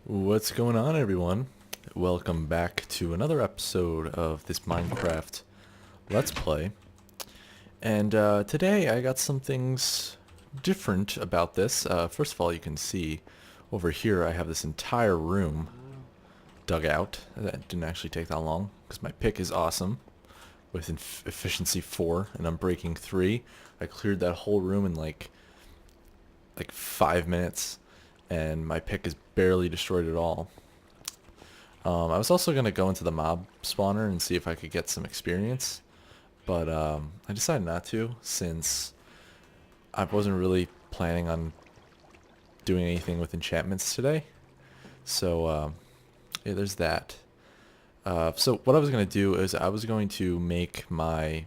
What's going on, everyone? Welcome back to another episode of this Minecraft Let's Play. And today I got some things different about this. First of all, you can see over here I have this entire room dug out. That didn't actually take that long because my pick is awesome with efficiency 4 and I'm breaking 3. I cleared that whole room in like 5 minutes and my pick is barely destroyed at all. I was also going to go into the mob spawner and see if I could get some experience, but I decided not to since I wasn't really planning on doing anything with enchantments today. So yeah, there's that. So what I was going to do is I was going to make my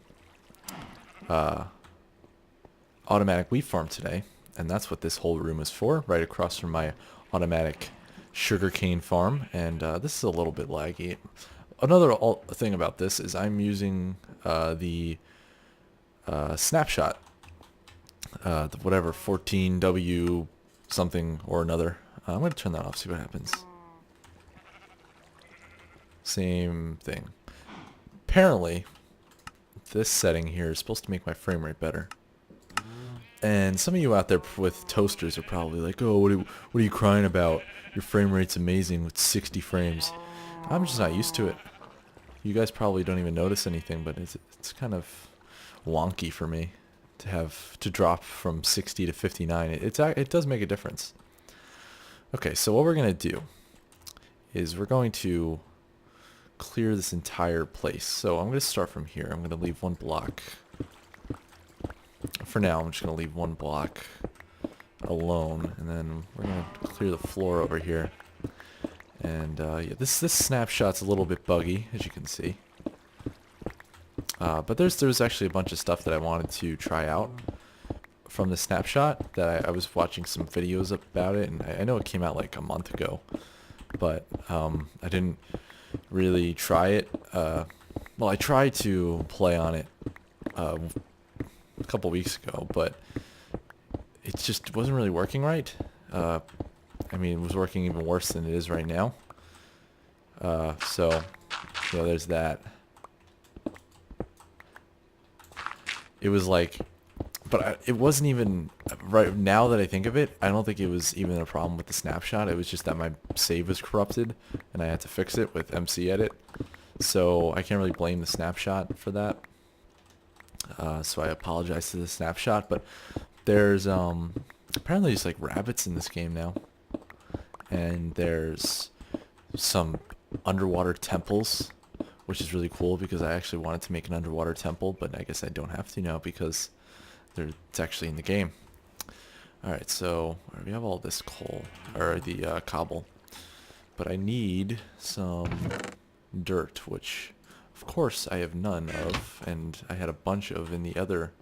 automatic wheat farm today, and that's what this whole room is for, right across from my automatic sugarcane farm. And this is a little bit laggy. Another thing about this is I'm using the snapshot, the whatever 14W something or another. I'm going to turn that off, see what happens. Same thing. Apparently, this setting here is supposed to make my frame rate better. And some of you out there with toasters are probably like, oh, what are you crying about? Your frame rate's amazing with 60 frames. I'm just not used to it. You guys probably don't even notice anything, but it's kind of wonky for me to have to drop from 60 to 59. It does make a difference. Okay, so what we're going to do is we're going to clear this entire place. So I'm going to start from here. I'm going to leave one block. For now, I'm just going to leave one block alone, and then we're going to clear the floor over here. And yeah, this snapshot's a little bit buggy, as you can see. But there's actually a bunch of stuff that I wanted to try out from the snapshot that I was watching some videos about it, and I know it came out like a month ago, but I didn't really try it. Well, I tried to play on it a couple weeks ago, but it just wasn't really working right. I mean, it was working even worse than it is right now. So, yeah, there's that. It was like, but it wasn't even, right now that I think of it, I don't think it was even a problem with the snapshot. It was just that my save was corrupted, and I had to fix it with MC Edit. So I can't really blame the snapshot for that. So I apologize to the snapshot, but there's apparently just like rabbits in this game now, and there's some underwater temples, which is really cool because I actually wanted to make an underwater temple, but I guess I don't have to now because it's actually in the game. Alright, so we have all this coal, or the cobble, but I need some dirt, which of course I have none of, and I had a bunch of in the other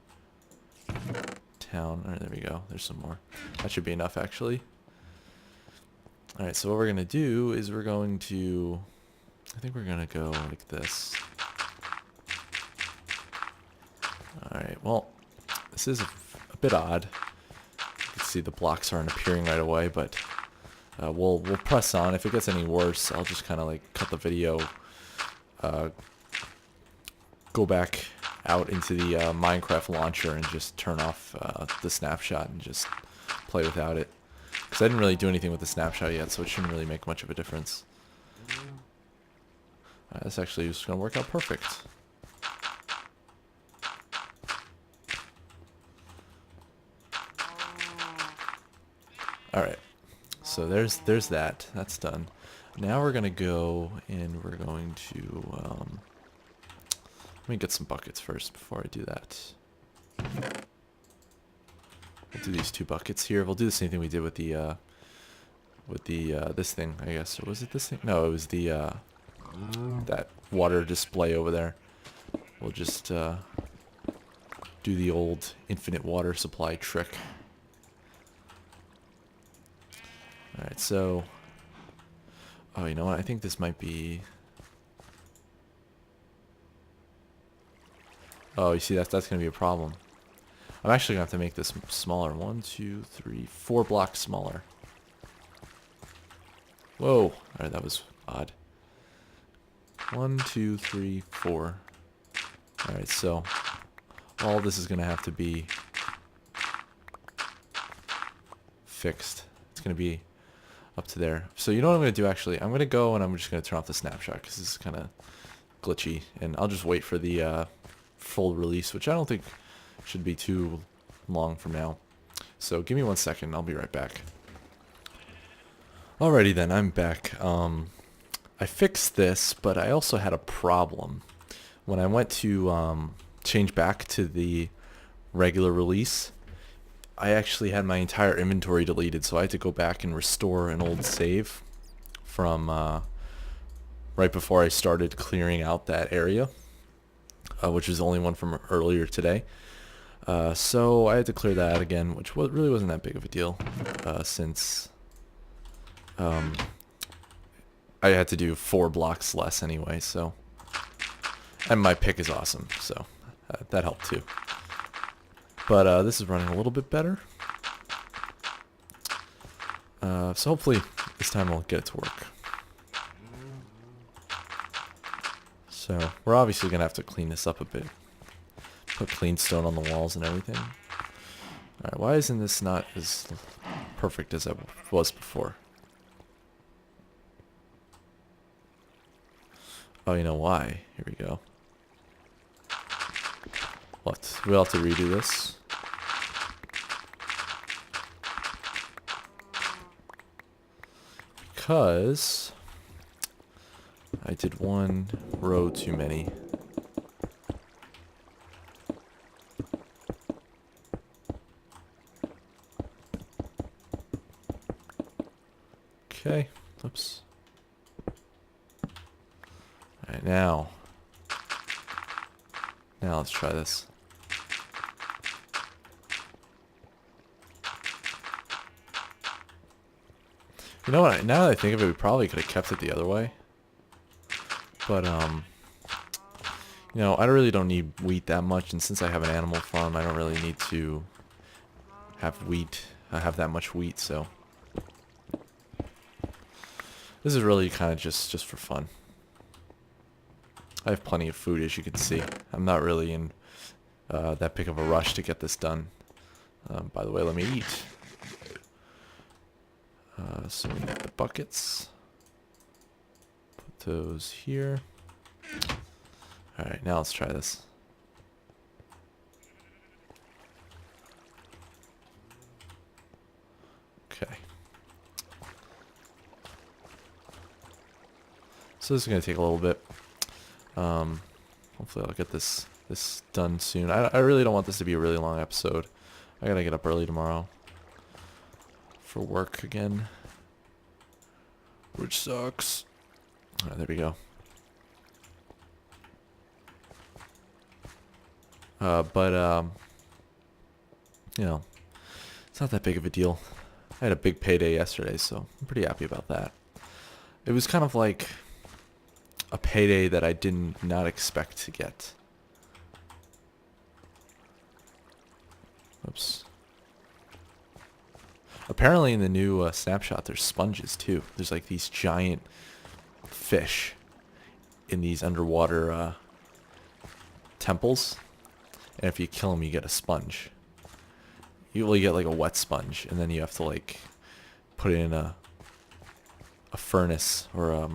town. Alright, there we go. There's some more. That should be enough, actually. Alright, so what we're going to do is we're going to... I think we're going to go like this. Alright, well, this is a bit odd. You can see the blocks aren't appearing right away, but we'll press on. If it gets any worse, I'll just kind of like cut the video, go back out into the Minecraft launcher and just turn off the snapshot and just play without it. Because I didn't really do anything with the snapshot yet, so it shouldn't really make much of a difference. This actually is going to work out perfect. Alright, so there's that. That's done. Now we're going to go and we're going to... let me get some buckets first before I do that. We'll do these 2 buckets here. We'll do the same thing we did with the this thing, I guess. Or was it this thing? No, it was the that water display over there. We'll just do the old infinite water supply trick. Alright, so... Oh, you know what? I think this might be... Oh, you see, that's going to be a problem. I'm actually going to have to make this smaller. 1, 2, 3, 4 blocks smaller. Whoa. Alright, that was odd. 1, 2, 3, 4. Alright, so all this is going to have to be fixed. It's going to be up to there. So you know what I'm going to do actually? I'm going to go and I'm just going to turn off the snapshot because this is kind of glitchy. And I'll just wait for the full release, which I don't think should be too long from now. So give me 1 second. I'll be right back. Alrighty then, I'm back. I fixed this, but I also had a problem. When I went to change back to the regular release, I actually had my entire inventory deleted, so I had to go back and restore an old save from right before I started clearing out that area, which was the only one from earlier today. So I had to clear that out again, which really wasn't that big of a deal, since I had to do 4 blocks less anyway, so. And my pick is awesome, so that helped too. But this is running a little bit better. So hopefully this time we'll get it to work. So we're obviously going to have to clean this up a bit. Put clean stone on the walls and everything. Alright, why isn't this not as perfect as it was before? Oh, you know why? Here we go. We'll have to redo this. Because I did 1 row too many. Okay. Oops. Alright, now let's try this. You know what, now that I think of it, we probably could have kept it the other way. But, you know, I really don't need wheat that much, and since I have an animal farm, I don't really need to have have that much wheat, so. This is really kind of just for fun. I have plenty of food, as you can see. I'm not really in that big of a rush to get this done. By the way, let me eat. So we got the buckets. Put those here. Alright, now let's try this. Okay. So this is going to take a little bit. Hopefully I'll get this done soon. I really don't want this to be a really long episode. I gotta get up early tomorrow for work again, which sucks. Alright, there we go. You know, it's not that big of a deal. I had a big payday yesterday, so I'm pretty happy about that. It was kind of like a payday that I did not expect to get. Oops. Apparently in the new snapshot there's sponges too. There's like these giant fish in these underwater temples. And if you kill them you get a sponge. You get like a wet sponge, and then you have to like put it in a furnace or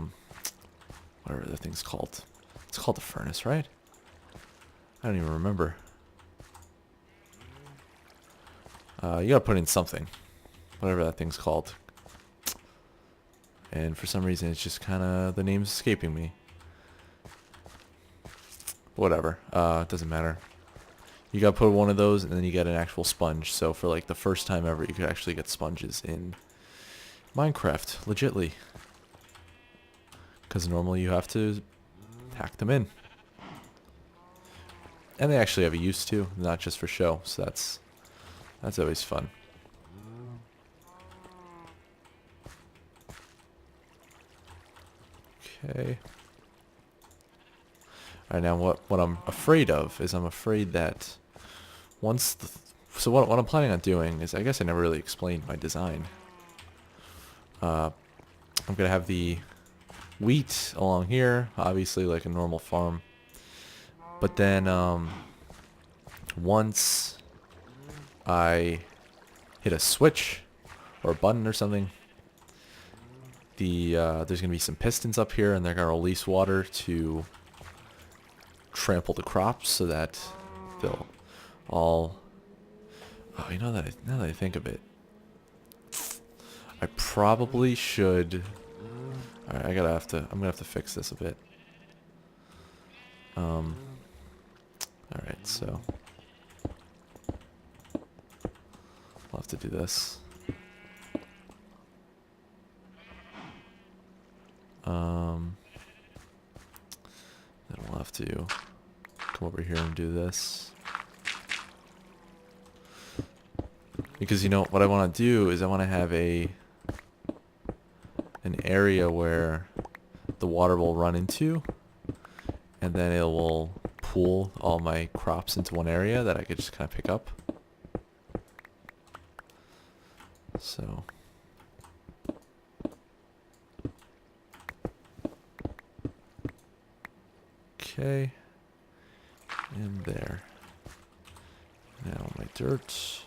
whatever the thing's called. It's called a furnace, right? I don't even remember. You gotta put in something, whatever that thing's called. And for some reason, it's just kind of the name's escaping me. Whatever. It doesn't matter. You gotta put one of those, and then you get an actual sponge. So for like the first time ever, you could actually get sponges in Minecraft, legitly. Because normally you have to hack them in. And they actually have a use too, not just for show. So that's always fun. Okay. Alright, now what I'm afraid of is I'm afraid that once so what I'm planning on doing is, I guess I never really explained my design. But I'm gonna have the wheat along here, obviously like a normal farm. But then once I hit a switch or a button or something, there's gonna be some pistons up here, and they're gonna release water to trample the crops so that they'll all. Oh, you know that now that I think of it, I probably should. All right, I'm gonna have to fix this a bit. All right, so I'll have to do this. Then we'll have to come over here and do this. Because you know what I want to do is I want to have an area where the water will run into, and then it will pool all my crops into one area that I could just kind of pick up. So okay, and there. Now my dirt.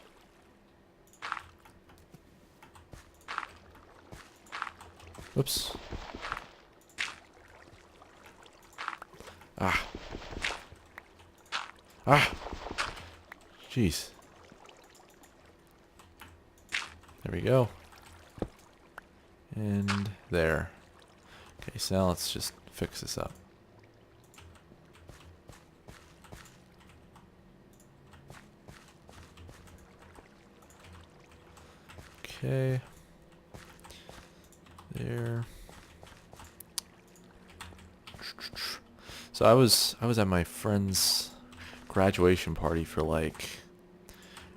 Oops. Ah. Ah. Jeez. There we go. And there. Okay, so now let's just fix this up. Okay. There. So I was at my friend's graduation party for like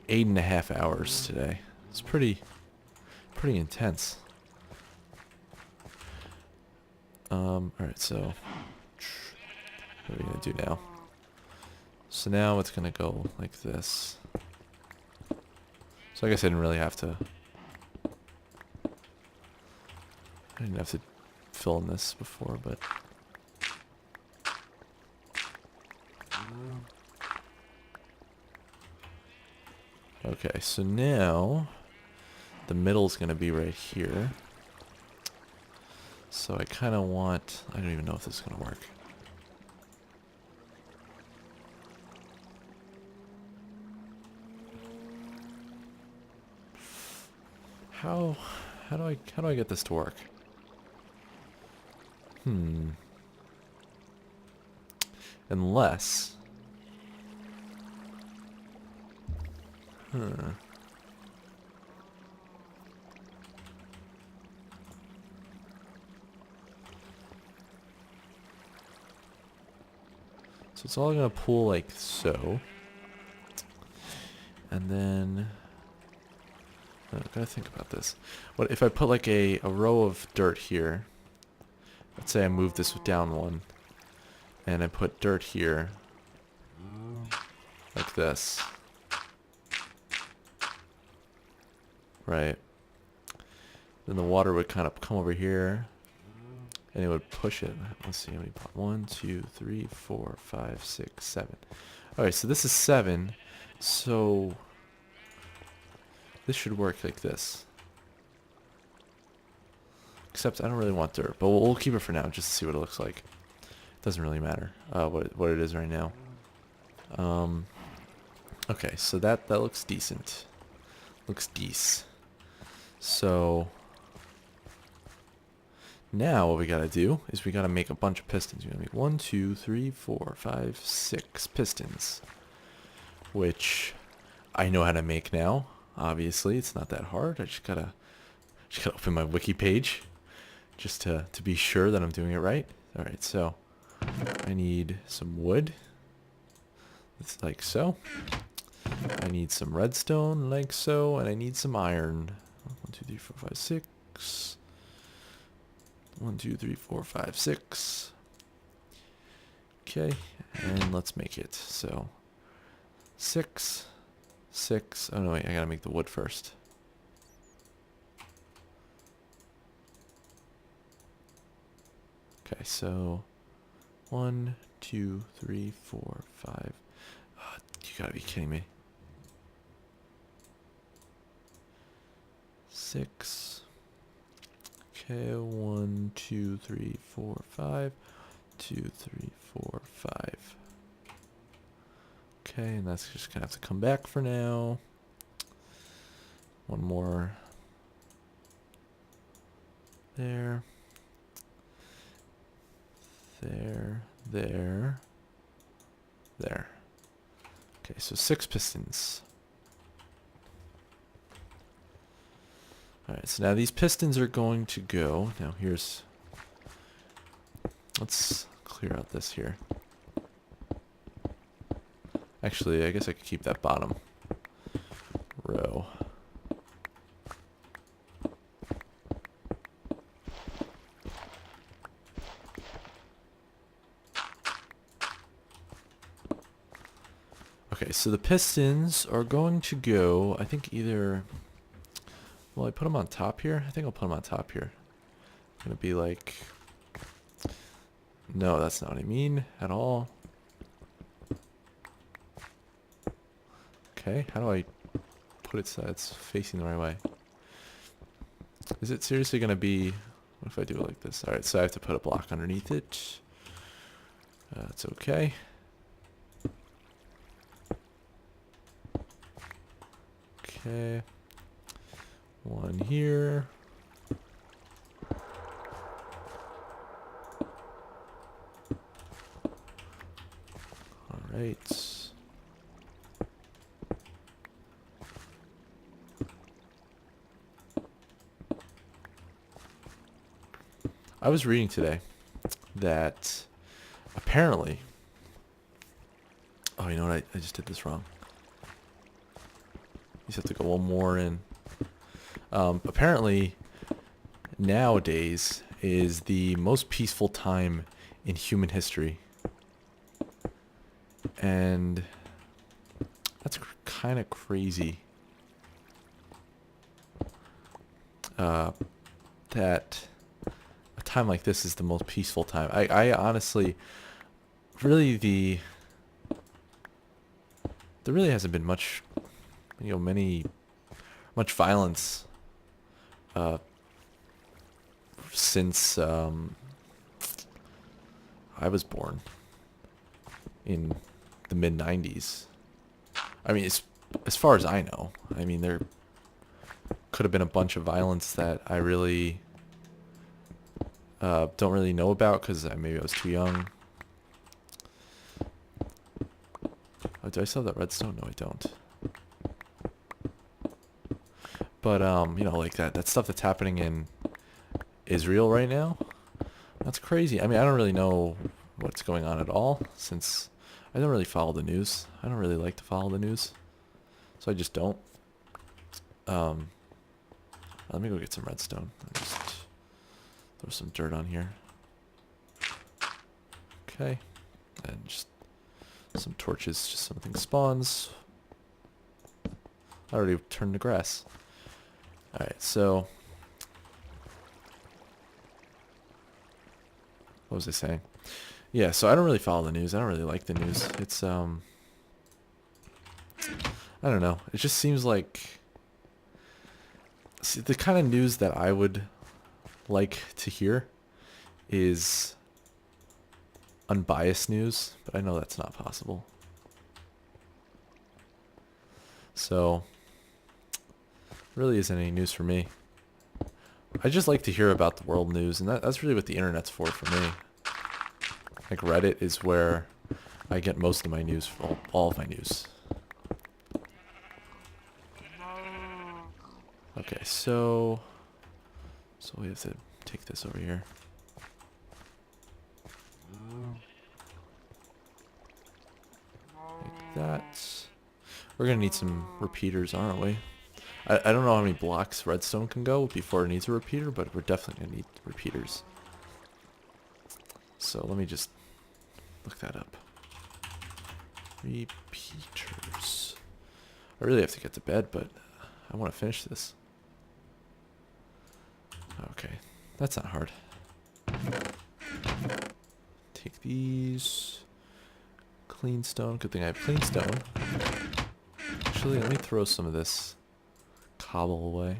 8.5 hours today. It's pretty intense. Alright, so what are we gonna do now? So now it's gonna go like this. So I guess I didn't really have to fill in this before, but okay, so now the middle's gonna be right here. So I kinda want, I don't even know if this is gonna work. How do I get this to work? Unless so it's all gonna pool like so. And then I gotta think about this. What if I put like a row of dirt here? Let's say I move this down one, and I put dirt here, like this. Right. Then the water would kind of come over here, and it would push it. Let's see how many. 1, 2, 3, 4, 5, 6, 7. Alright, so this is 7. So this should work like this. Except I don't really want dirt, but we'll keep it for now just to see what it looks like. Doesn't really matter what it is right now. Okay, so that looks decent. Looks decent. So now what we gotta do is we gotta make a bunch of pistons. We gotta make 1, 2, 3, 4, 5, 6 pistons, which I know how to make now. Obviously, it's not that hard. I just gotta open my wiki page just to be sure that I'm doing it right. All right, so I need some wood. It's like so. I need some redstone, like so, and I need some iron. 1, 2, 3, 4, 5, 6. 1, 2, 3, 4, 5, 6. Okay, and let's make it. So 6, 6. Oh no, wait, I gotta make the wood first. Okay, so 1, 2, 3, 4, 5. You gotta be kidding me. 6. Okay, 1, 2, 3, 4, 5. 2, 3, 4, 5. Okay, and that's just gonna have to come back for now. One more. There. There. There. There. Okay, so 6 pistons. Alright, so now these pistons are going to go. Now here's... Let's clear out this here. Actually, I guess I could keep that bottom row. Okay, so the pistons are going to go, I think either... Well, I put them on top here? I think I'll put them on top here. It's going to be like... No, that's not what I mean at all. Okay, how do I put it so it's facing the right way? Is it seriously going to be... What if I do it like this? Alright, so I have to put a block underneath it. That's okay. Okay. One here. Alright. I was reading today that apparently... Oh, you know what? I just did this wrong. You just have to go one more in. Apparently, nowadays is the most peaceful time in human history. And that's kind of crazy. That a time like this is the most peaceful time. I honestly, really there really hasn't been much, much violence since I was born in the mid-90s. I mean, as far as I know. I mean, there could have been a bunch of violence that I really don't really know about because maybe I was too young. Oh, do I still have that redstone? No, I don't. But, like that stuff that's happening in Israel right now, that's crazy. I mean, I don't really know what's going on at all since I don't really follow the news. I don't really like to follow the news. So I just don't. Let me go get some redstone. Just throw some dirt on here. Okay. And just some torches, just something spawns. I already turned to grass. Alright, so... What was I saying? Yeah, so I don't really follow the news. I don't really like the news. It's, I don't know. It just seems like... See, the kind of news that I would like to hear is unbiased news, but I know that's not possible. So, really isn't any news for me. I just like to hear about the world news, and that's really what the internet's for me. Like Reddit is where I get most of my news, all of my news. Okay, so we have to take this over here. Like that. We're gonna need some repeaters, aren't we? I don't know how many blocks redstone can go before it needs a repeater, but we're definitely gonna need repeaters. So let me just look that up. Repeaters. I really have to get to bed, but I want to finish this. Okay, that's not hard. take these. Clean stone. Good thing I have clean stone. Actually, let me throw some of this cobble away.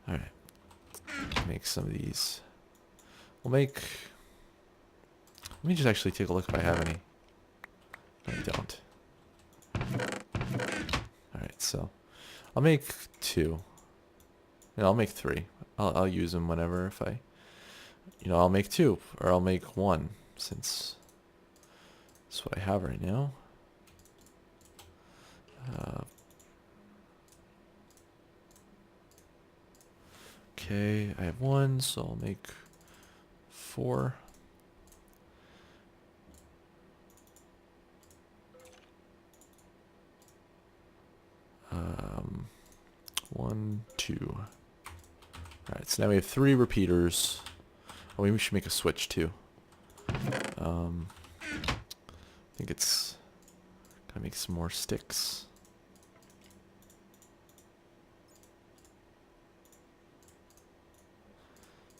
Alright. Make some of these. We'll make... Let me just actually take a look if I have any. No, I don't. Alright, so... I'll make 2. And I'll make 3. I'll use them whenever if I... You know, I'll make 2. Or I'll make 1. Since... That's what I have right now. Okay, I have 1, so I'll make 4. One, 2. Alright, so now we have 3 repeaters. Oh, maybe we should make a switch too. I think it's... Gotta make some more sticks.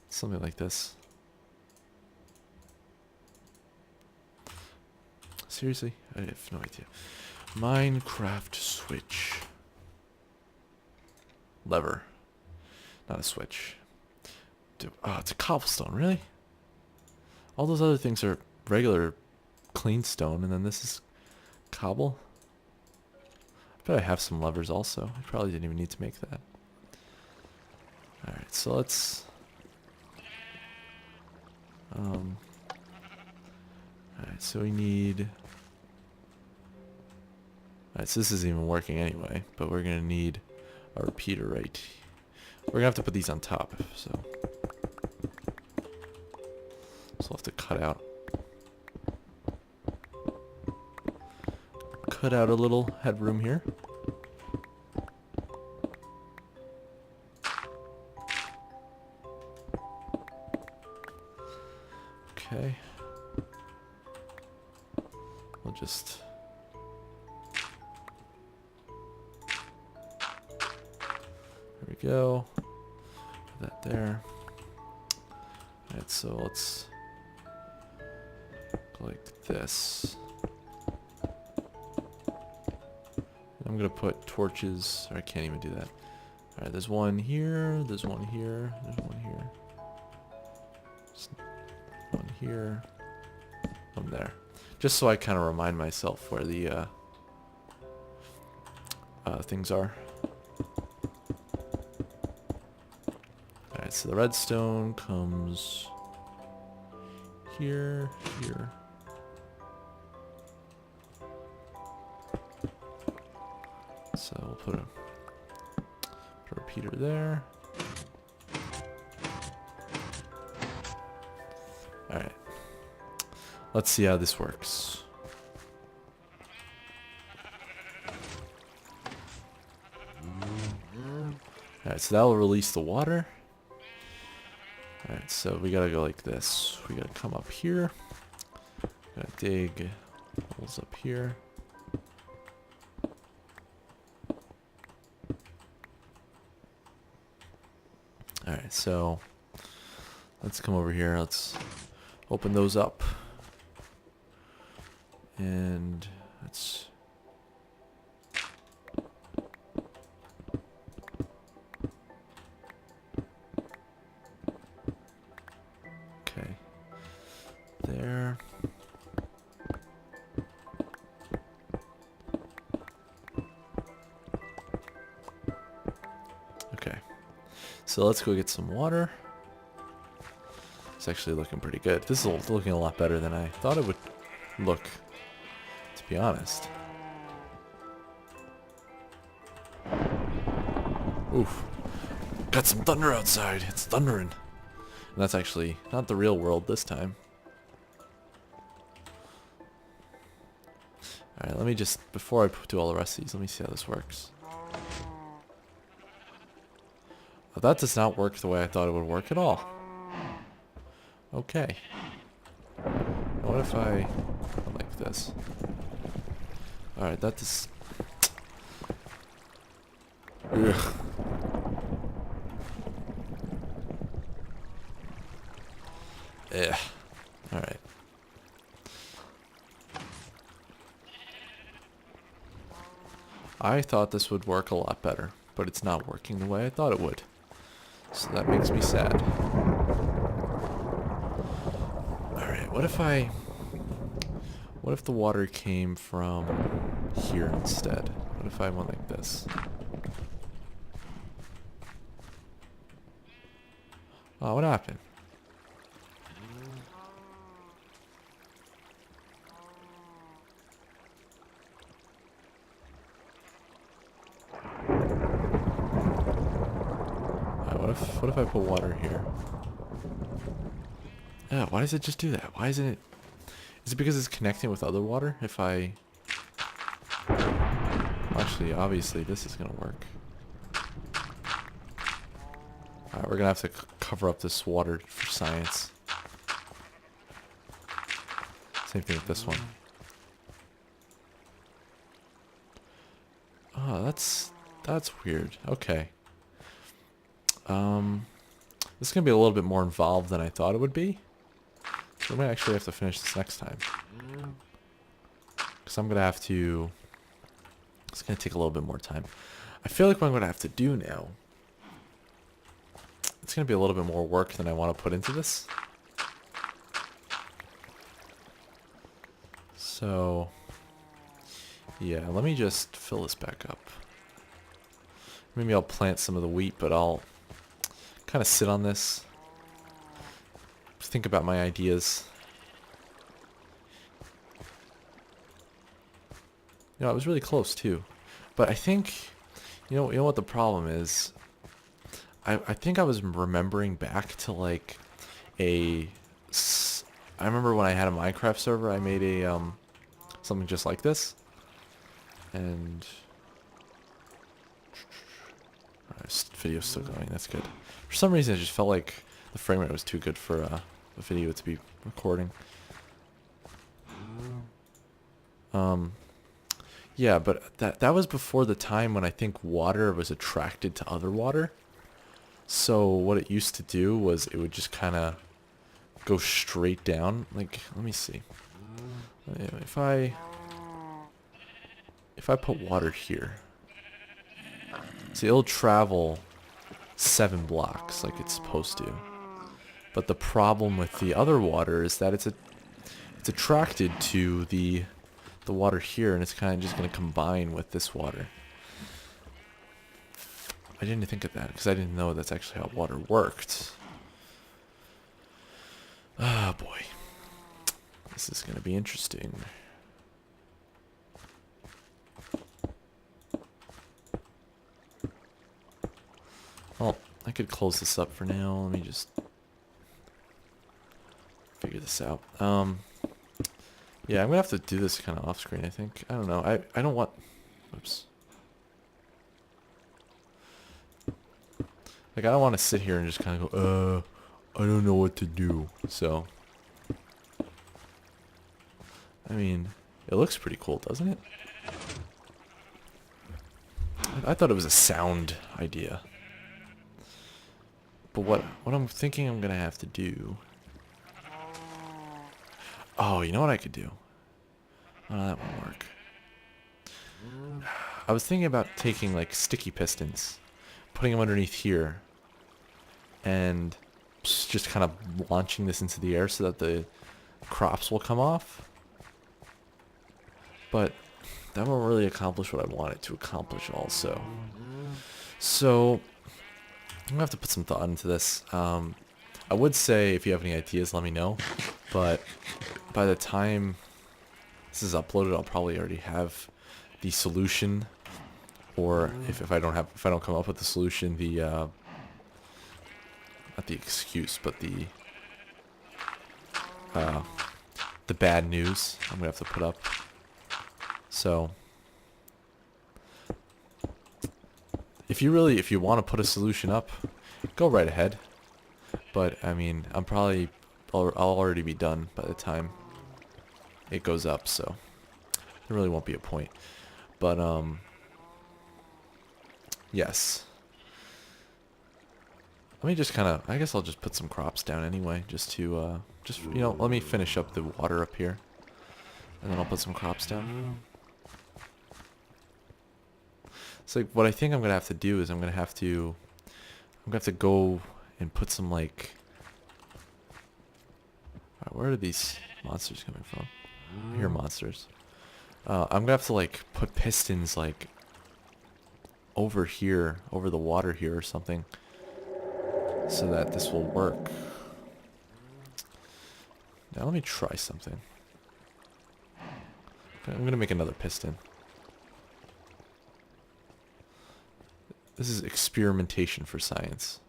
Something like this. Seriously? I have no idea. Minecraft switch. Lever. Not a switch. Oh, it's a cobblestone, really? All those other things are regular clean stone, and then this is cobble? I bet I have some levers also. I probably didn't even need to make that. Alright, so let's... Alright, so we need... Alright, so this isn't even working anyway, but we're gonna need a repeater right. We're gonna have to put these on top, so... So we'll have to cut out a little headroom here. Okay. We'll just... There we go. Put that there. Alright, so let's go like this. I'm gonna put torches, or I can't even do that. Alright, there's one here, there's one here, there's one here. There's one here. One there. Just so I kind of remind myself where the things are. Alright, so the redstone comes here, here. So we'll put a repeater there. Alright. Let's see how this works. Alright, so that will release the water. Alright, so we gotta go like this. We gotta come up here. Gotta dig holes up here. Alright, so let's come over here. Let's open those up. And let's... Okay. There. Okay. So let's go get some water. It's actually looking pretty good. This is looking a lot better than I thought it would look, to be honest. Oof. Got some thunder outside. It's thundering. And that's actually not the real world this time. Alright, let me just, before I do all the rest of these, let me see how this works. Oh, that does not work the way I thought it would work at all. Okay. Now what if I go like this? Alright, that is... Ugh. Ugh. Alright. I thought this would work a lot better, but it's not working the way I thought it would. So that makes me sad. Alright, what if the water came from here instead? What if I went like this? Oh, what happened? What if I put water here? Yeah, why does it just do that? Why isn't it... Is it because it's connecting with other water? If I... Actually, obviously, this is going to work. Alright, we're going to have to cover up this water for science. Same thing with this one. Oh, that's weird. Okay. This is going to be a little bit more involved than I thought it would be. So we might actually have to finish this next time. Because I'm going to have to... It's going to take a little bit more time. I feel like what I'm going to have to do now... It's going to be a little bit more work than I want to put into this. So... Yeah, let me just fill this back up. Maybe I'll plant some of the wheat, but I'll kind of sit on this. Think about my ideas. You know, I was really close too. But I think, you know what the problem is? I think I was remembering back to like I remember when I had a Minecraft server, I made a, something just like this. And... This video's still going, that's good. For some reason it just felt like the frame rate was too good for the video to be recording. Yeah, but that was before the time when I think water was attracted to other water. So what it used to do was it would just kind of go straight down. Like, let me see. If I put water here, see, it'll travel 7 blocks like it's supposed to. But the problem with the other water is that it's attracted to the water here, and it's kind of just going to combine with this water. I didn't think of that because I didn't know that's actually how water worked. Ah, boy. This is going to be interesting. Well, I could close this up for now. Let me just figure this out. Yeah, I'm gonna have to do this kind of off screen, I think. I don't know. I don't want... Oops. Like, I don't want to sit here and just kind of go, I don't know what to do. So, I mean, it looks pretty cool, doesn't it? I thought it was a sound idea. But what I'm thinking I'm gonna have to do... Oh, you know what I could do? Oh, no, that won't work. I was thinking about taking, like, sticky pistons, putting them underneath here, and just kind of launching this into the air so that the crops will come off. But that won't really accomplish what I want it to accomplish also. So, I'm going to have to put some thought into this. I would say if you have any ideas, let me know. But by the time this is uploaded, I'll probably already have the solution, or if I don't come up with the solution, the not the excuse, but the bad news I'm gonna have to put up. So if you want to put a solution up, go right ahead. But I mean, I'll already be done by the time it goes up, so there really won't be a point. But yes. Let me just kind of, I guess I'll just put some crops down anyway, just to, you know, let me finish up the water up here. And then I'll put some crops down. So like, what I think I'm going to have to do is I'm going to have to go and put some like, alright, where are these monsters coming from? I hear monsters. I'm going to have to like put pistons like over here, over the water here or something, so that this will work. Now let me try something. Okay, I'm gonna make another piston. This is experimentation for science.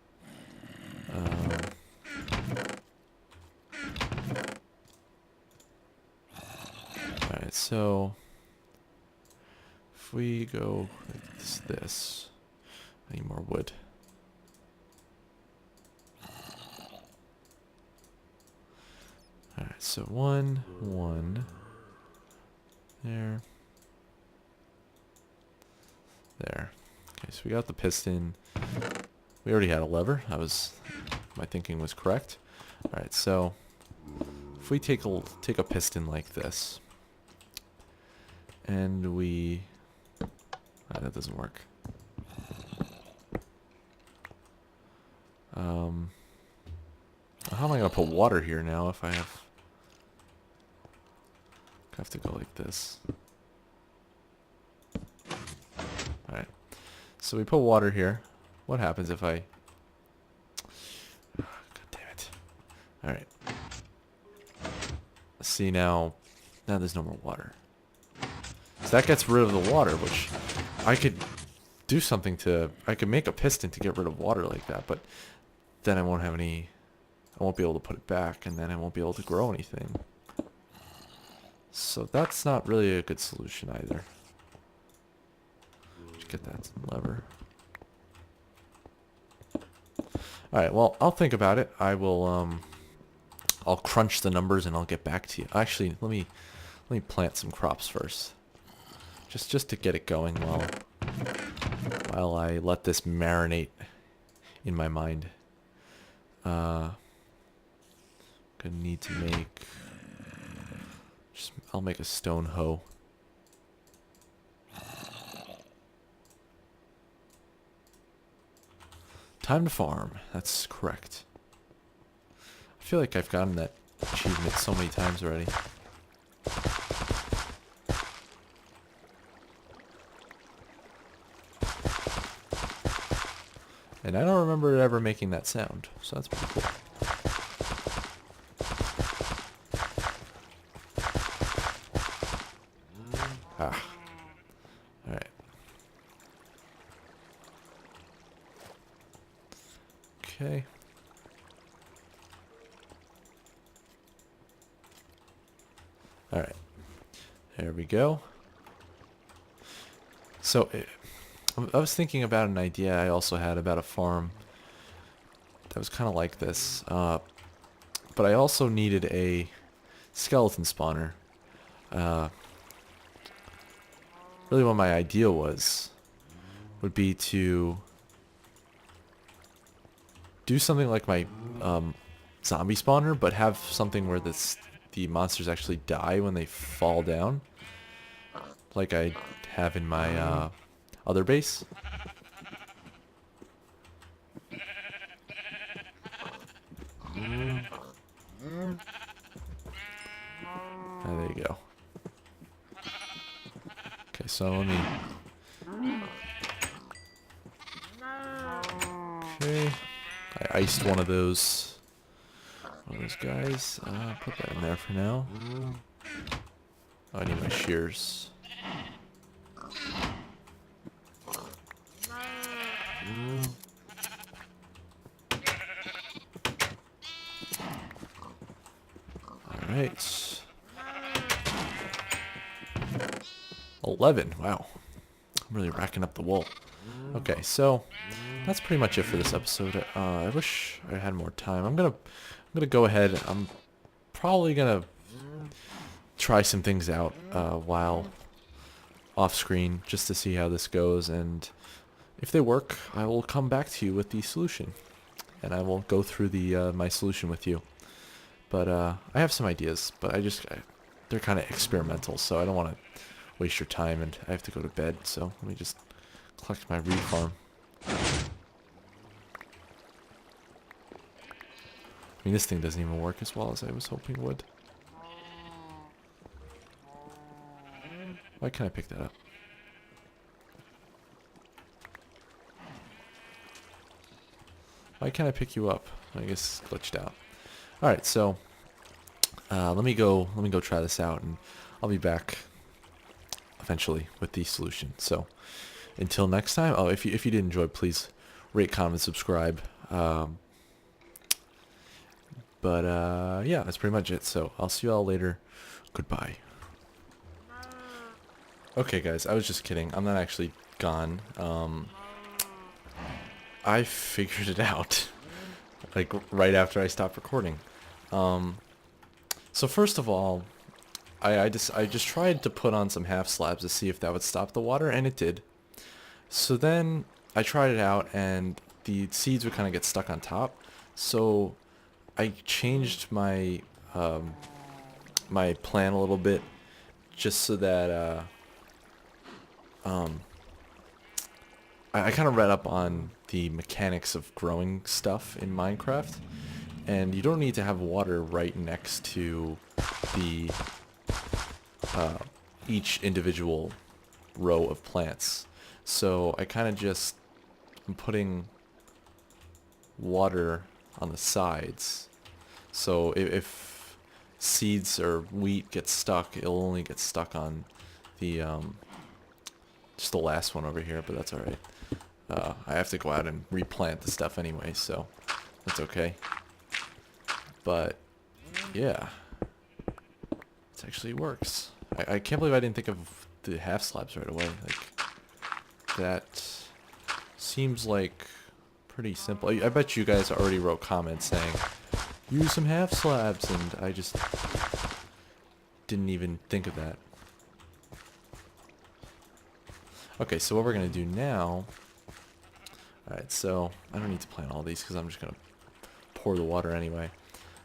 Alright, so if we go like this, I need more wood. Alright, so one, there. Okay, so we got the piston. We already had a lever. My thinking was correct. Alright, so if we take a piston like this, and we... that doesn't work. How am I going to put water here now if I have... I have to go like this. Alright. So we put water here. What happens if I... God damn it. Alright. See, now there's no more water. So that gets rid of the water, which I could do something to... I could make a piston to get rid of water like that, but then I won't have any... I won't be able to put it back, and then I won't be able to grow anything. So that's not really a good solution either. Just get that lever. Alright, well, I'll think about it. I will, I'll crunch the numbers and I'll get back to you. Actually, let me plant some crops first. Just to get it going while I let this marinate in my mind. Gonna need to make... I'll make a stone hoe. Time to farm. That's correct. I feel like I've gotten that achievement so many times already. And I don't remember ever making that sound, so that's pretty cool. Ah. Alright. Okay. Alright. There we go. So, I was thinking about an idea I also had about a farm that was kind of like this. But I also needed a skeleton spawner. Really what my idea would be to do something like my zombie spawner, but have something where the monsters actually die when they fall down, like I have in my other base. There you go. Okay, so let me... Okay. I iced one of those guys. Put that in there for now. Oh, I need my shears. Alright. 11. Wow. I'm really racking up the wool. Okay, so that's pretty much it for this episode. I wish I had more time. I'm gonna go ahead. I'm probably gonna try some things out while off screen, just to see how this goes, and if they work, I will come back to you with the solution. and I will go through the my solution with you. But I have some ideas, but they're kind of experimental, so I don't want to waste your time, and I have to go to bed, so let me just collect my reed farm. I mean, this thing doesn't even work as well as I was hoping it would. Why can't I pick that up? Why can't I pick you up? I guess it's glitched out. Alright, so let me go try this out, and I'll be back eventually with the solution. So until next time, oh, if you did enjoy, please rate, comment, subscribe. Yeah, that's pretty much it. So I'll see you all later. Goodbye. Okay, guys, I was just kidding. I'm not actually gone. I figured it out, like right after I stopped recording. So first of all, I just tried to put on some half slabs to see if that would stop the water, and it did. So then I tried it out, and the seeds would kind of get stuck on top. So I changed my my plan a little bit, just so that I kind of read up on the mechanics of growing stuff in Minecraft, and you don't need to have water right next to the each individual row of plants. So I kind of just am putting water on the sides. So if seeds or wheat get stuck, it'll only get stuck on the just the last one over here, but that's alright. I have to go out and replant the stuff anyway, so that's okay. But yeah, it actually works. I can't believe I didn't think of the half slabs right away. Like, that seems like pretty simple. I bet you guys already wrote comments saying use some half slabs, and I just didn't even think of that. Okay, so what we're gonna do now. Alright, so I don't need to plant all these because I'm just gonna pour the water anyway.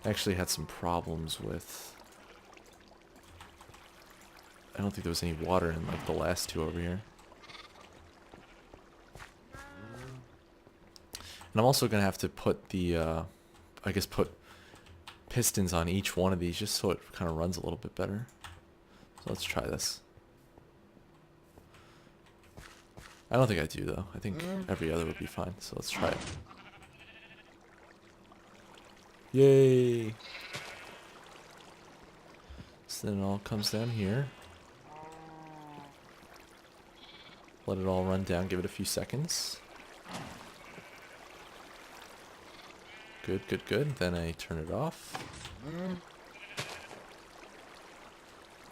I actually had some problems with... I don't think there was any water in like the last two over here. And I'm also gonna have to put the, I guess put pistons on each one of these just so it kind of runs a little bit better. So let's try this. I don't think I do though. I think every other would be fine. So let's try it. Yay! So then it all comes down here. Let it all run down. Give it a few seconds. Good, good, good. Then I turn it off.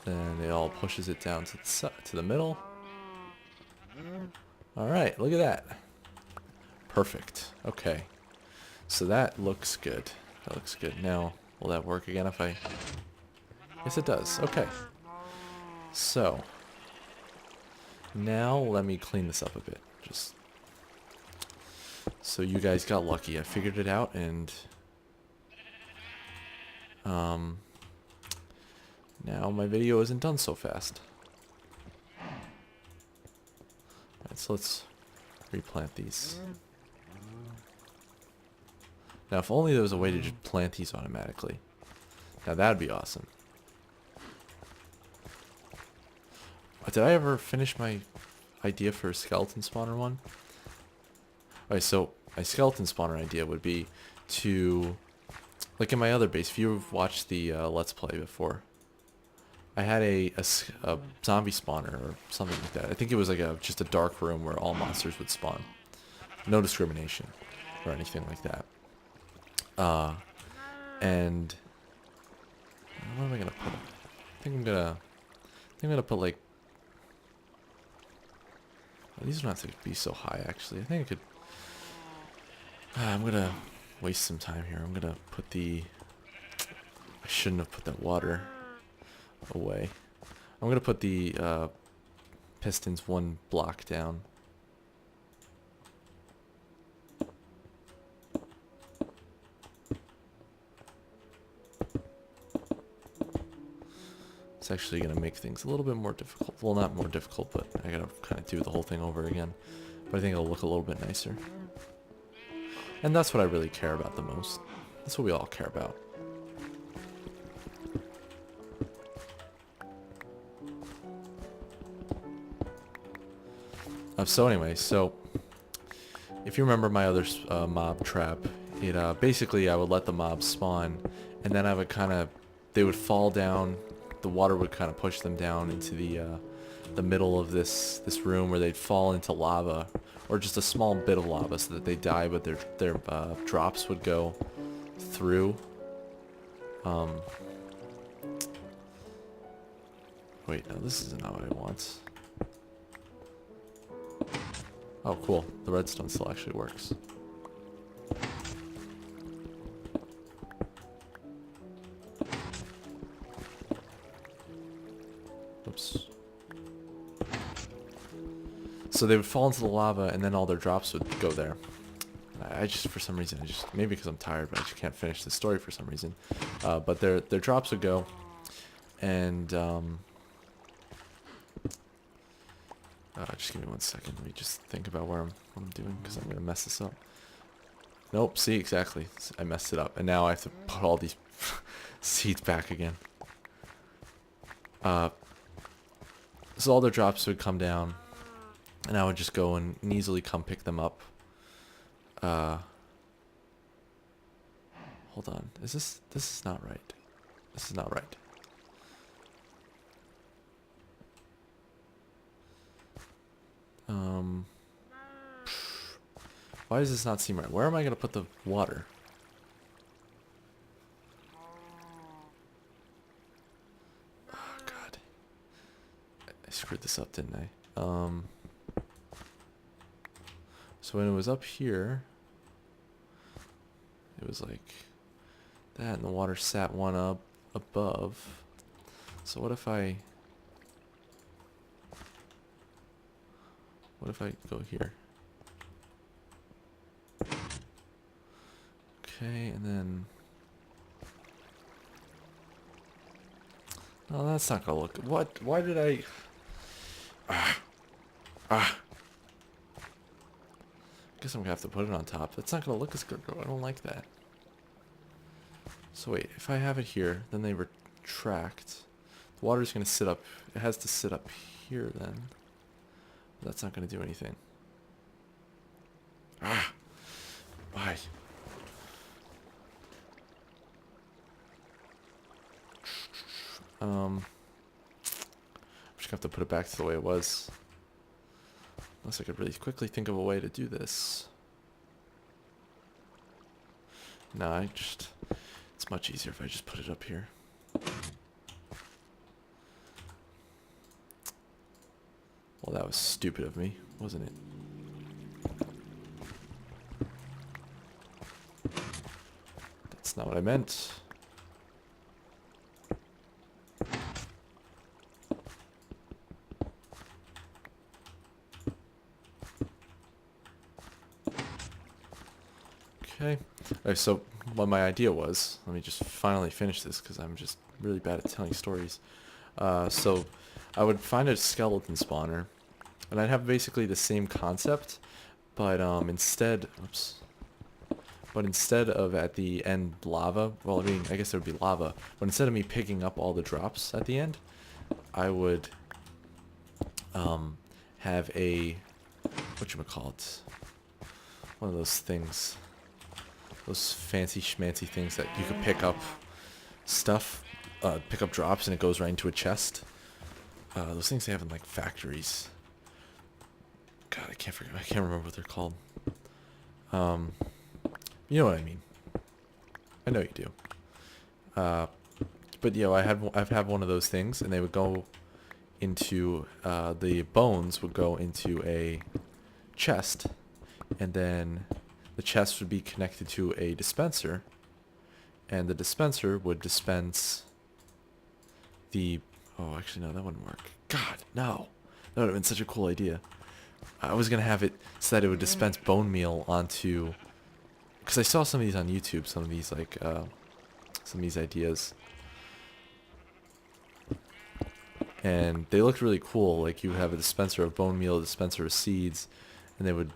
Then it all pushes it down to the middle. Alright, look at that. Perfect. Okay. So that looks good. That looks good. Now, will that work again if I... Yes, it does. Okay. So, now let me clean this up a bit. Just so you guys got lucky. I figured it out, and now my video isn't done so fast. Alright, so let's replant these. Now, if only there was a way to just plant these automatically. Now, that'd be awesome. Did I ever finish my idea for a skeleton spawner one? Alright, so my skeleton spawner idea would be to, like in my other base, if you've watched the Let's Play before, I had a zombie spawner or something like that. I think it was like just a dark room where all monsters would spawn. No discrimination or anything like that. And what am I gonna put? I think I'm gonna put like... Well, these don't have to be so high, actually. I think I could... I'm gonna waste some time here. I'm gonna put the... I shouldn't have put that water away. I'm gonna put the pistons one block down. actually going to make things a little bit more difficult. Well, not more difficult, but I got to kind of do the whole thing over again. But I think it'll look a little bit nicer. And that's what I really care about the most. That's what we all care about. So anyway, so if you remember my other mob trap, it basically I would let the mobs spawn, and then I would they would fall down. The water would kind of push them down into the middle of this room, where they'd fall into lava, or just a small bit of lava, so that they die, but their drops would go through. Wait, no, this isn't what I want. Oh, cool. The redstone still actually works. Oops. So they would fall into the lava, and then all their drops would go there. I just, for some reason, maybe because I'm tired, but I just can't finish the story for some reason. But their drops would go, and just give me 1 second. Let me just think about what I'm doing, because I'm gonna mess this up. Nope. See, exactly. I messed it up, and now I have to put all these seeds back again. So all their drops would come down, and I would just go and easily come pick them up. Hold on. This is not right. This is not right. Why does this not seem right? Where am I gonna put the water? Oh god. I screwed this up, didn't I? So when it was up here, it was like that, and the water sat one up above. So what if I go here? Okay, and then... Oh, that's not gonna look... What? Why did I... I guess I'm gonna have to put it on top. That's not gonna look as good. I don't like that. So wait, if I have it here, then they retract. The water's gonna sit up... It has to sit up here then. But that's not gonna do anything. Why? I'm just gonna have to put it back to the way it was. Unless I could really quickly think of a way to do this. No, it's much easier if I just put it up here. Well, that was stupid of me, wasn't it? That's not what I meant. Okay. Alright, so what my idea was, let me just finally finish this because I'm just really bad at telling stories. So I would find a skeleton spawner, and I'd have basically the same concept, but instead of at the end lava, well, I mean, I guess there would be lava, but instead of me picking up all the drops at the end, I would have a, whatchamacallit, one of those things, those fancy schmancy things that you could pick up stuff, pick up drops, and it goes right into a chest. Those things they have in like factories. God, I can't remember what they're called. You know what I mean. I know you do. But you know, I've had one of those things, and they would go into the bones would go into a chest, and then the chest would be connected to a dispenser, and the dispenser would dispense the... Oh, actually, no, that wouldn't work. God, no. That would have been such a cool idea. I was going to have it so that it would dispense bone meal onto... Because I saw some of these on YouTube, some of these, like, some of these ideas. and they looked really cool. Like you have a dispenser of bone meal, a dispenser of seeds, and it would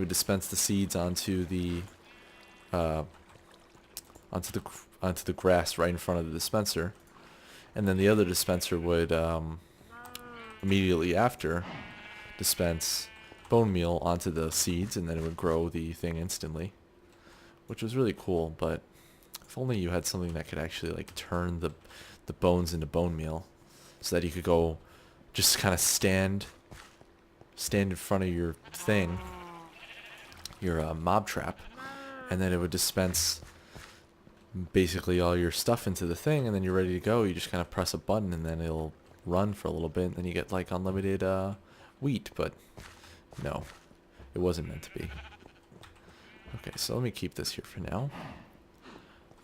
dispense the seeds uh, onto the onto the grass right in front of the dispenser, and then the other dispenser would immediately after dispense bone meal onto the seeds, and then it would grow the thing instantly, which was really cool. But if only you had something that could actually like turn the bones into bone meal, so that you could go just kind of stand in front of your thing, your mob trap, and then it would dispense basically all your stuff into the thing, and then you're ready to go. You just kind of press a button, and then it'll run for a little bit, and then you get like unlimited wheat. But no, it wasn't meant to be. Okay, so let me keep this here for now.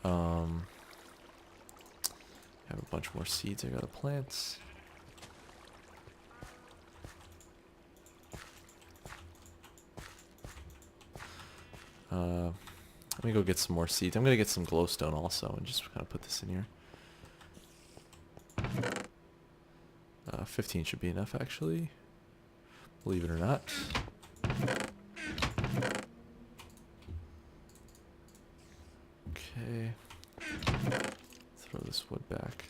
I have a bunch more seeds I gotta plant. Let me go get some more seeds. I'm gonna get some glowstone also, and just kind of put this in here. 15 should be enough, actually. Believe it or not. Okay. Throw this wood back.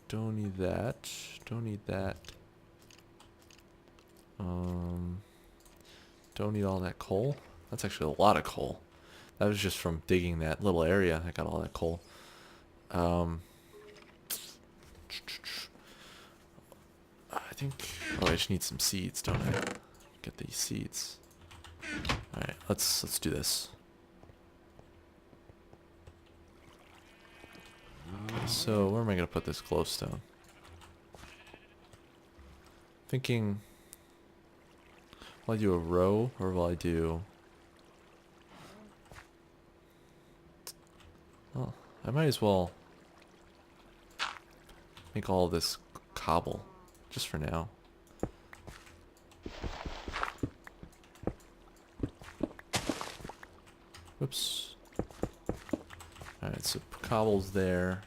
Don't need that. Don't need that. Don't need all that coal. That's actually a lot of coal. That was just from digging that little area. I got all that coal. I think... Oh, I just need some seeds, don't I? Get these seeds. Alright, let's do this. Okay, so where am I going to put this glowstone? Thinking... Will I do a row, or will I do... Well, I might as well make all of this cobble, just for now. Whoops. Alright, so cobble's there.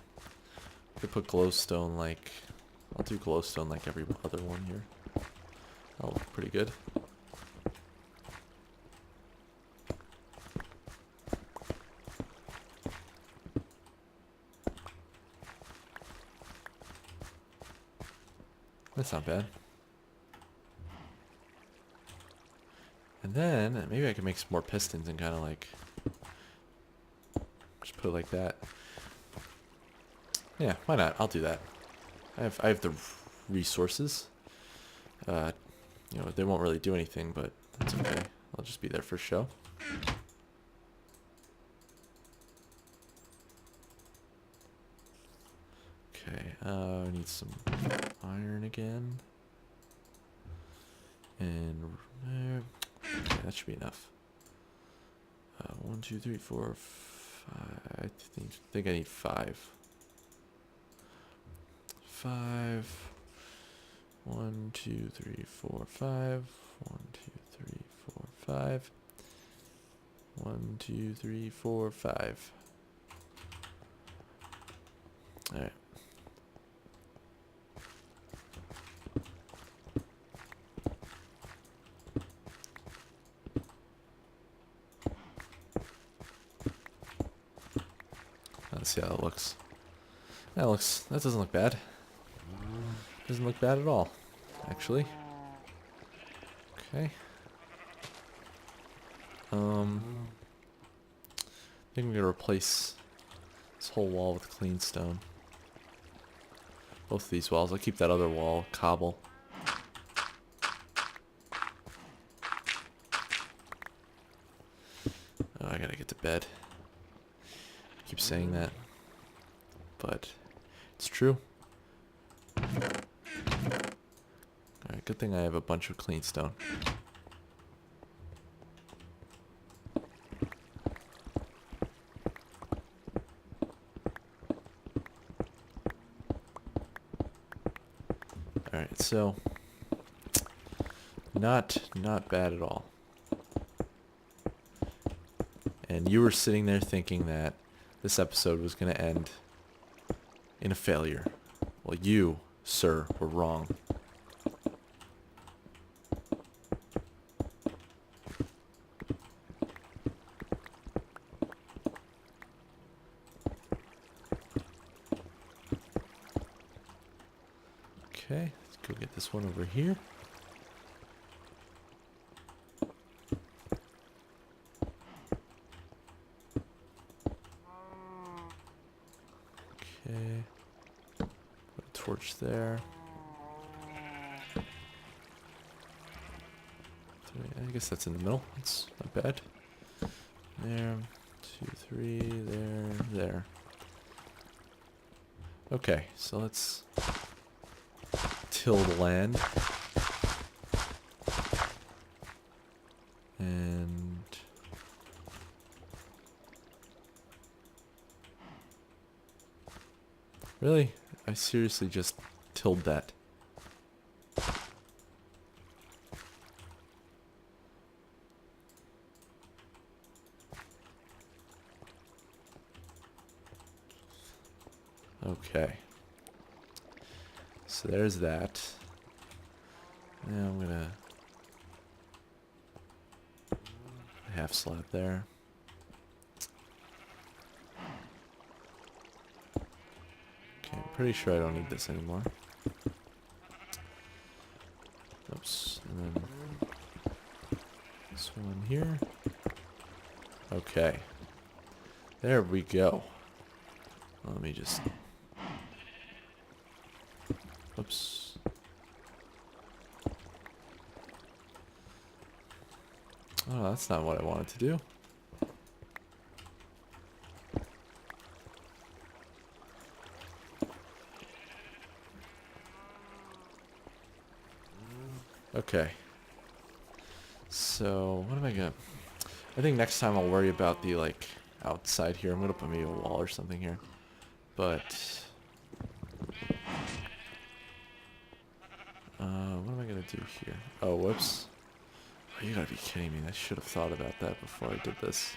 Could put glowstone like... I'll do glowstone like every other one here. That'll look pretty good. That's not bad. And then maybe I can make some more pistons and kind of like just put it like that. Yeah, why not? I'll do that. I have the resources. You know, they won't really do anything, but that's okay. I'll just be there for show. Okay, I need some iron again. And okay, that should be enough. 1, 2, 3, 4, 5. I think I need 5. 5. 1, 2, 3, 4, 5. 1, 2, 3, 4, 5. 1, 2, 3, 4, 5. All right. Let's see how it looks. That doesn't look bad. Doesn't look bad at all, actually. Okay. I think I'm gonna replace this whole wall with clean stone. Both of these walls. I'll keep that other wall cobble. Oh, I gotta get to bed. I keep saying that, but it's true. Alright, good thing I have a bunch of clean stone. Alright, so not bad at all. And you were sitting there thinking that this episode was going to end in a failure. Well, you, sir, were wrong. Okay, let's go get this one over here. Okay, put a torch there. I guess that's in the middle. That's not bad. There, 2, 3, there. Okay, so let's till the land. And really? I seriously just tilled that. Okay. So there's that. Now I'm gonna half slab there. Okay, I'm pretty sure I don't need this anymore. Oops. And then this one here. Okay. There we go. Let me just... Oops. Oh, that's not what I wanted to do. Okay. So, what am I gonna... I think next time I'll worry about the, like, outside here. I'm gonna put maybe a wall or something here. But... what am I gonna do here? Oh, whoops. Oh, you gotta be kidding me. I should have thought about that before I did this.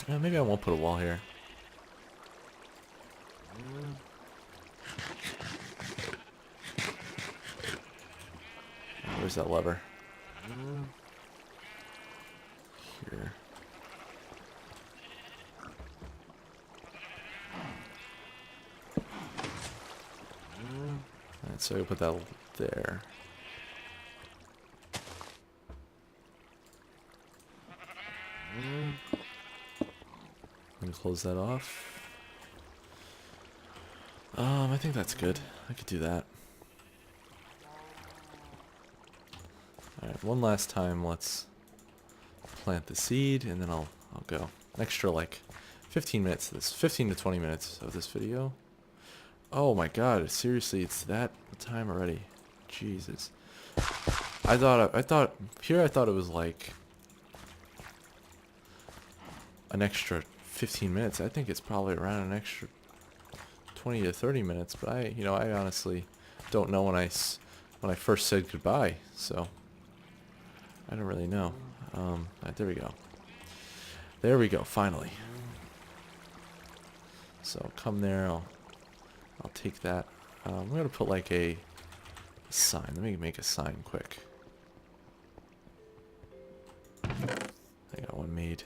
Maybe I won't put a wall here. Where's that lever? Here. Alright, so I put that there. And close that off. I think that's good. I could do that. Alright, one last time, let's plant the seed, and then I'll go. An extra, like, 15 minutes, 15 to 20 minutes of this video. Oh my god, seriously, it's that time already. Jesus. I thought it was like an extra 15 minutes. I think it's probably around an extra 20 to 30 minutes, but I honestly don't know when I first said goodbye, so I don't really know. There we go. There we go, finally. So come there, I'll take that. I'm gonna put like a sign. Let me make a sign quick. I got one made.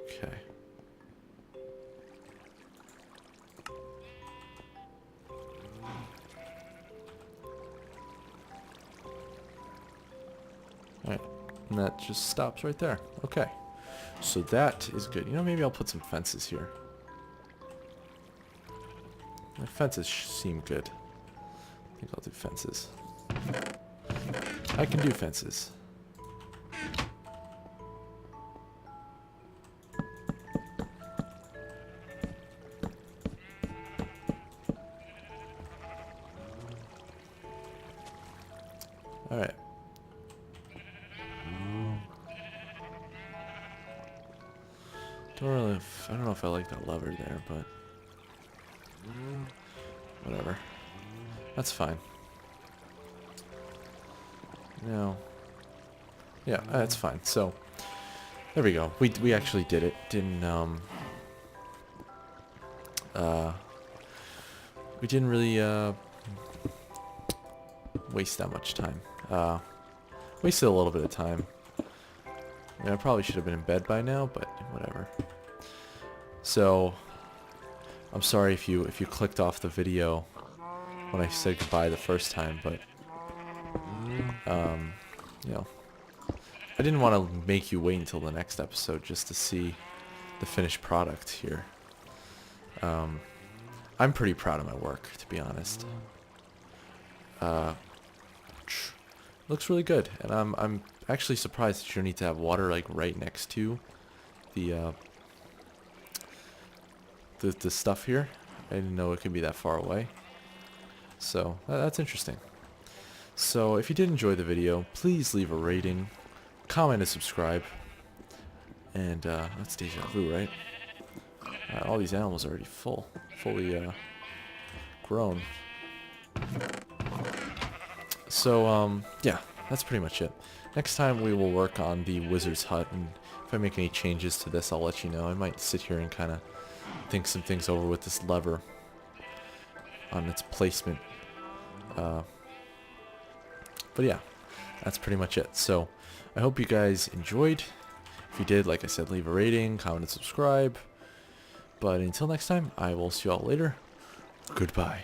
Okay. Alright, and that just stops right there. Okay. So that is good. Maybe I'll put some fences here. The fences seem good. I think I'll do fences. I can do fences. Alright. I don't know if I like that lever there, but whatever. That's fine. No. Yeah, that's fine. So, there we go. We actually did it. We didn't really waste that much time. Wasted a little bit of time. I probably should have been in bed by now, but whatever. So, I'm sorry if you clicked off the video when I said goodbye the first time, but you know, I didn't want to make you wait until the next episode just to see the finished product here. I'm pretty proud of my work, to be honest. Looks really good, and I'm actually surprised that you don't need to have water like right next to the stuff here. I didn't know it could be that far away. So that's interesting. So if you did enjoy the video, please leave a rating, comment, and subscribe. And that's deja vu, right? All these animals are already fully grown. So, yeah, that's pretty much it. Next time we will work on the wizard's hut, and if I make any changes to this, I'll let you know. I might sit here and kind of think some things over with this lever on its placement. But yeah, that's pretty much it. So, I hope you guys enjoyed. If you did, like I said, leave a rating, comment, and subscribe. But until next time, I will see you all later. Goodbye.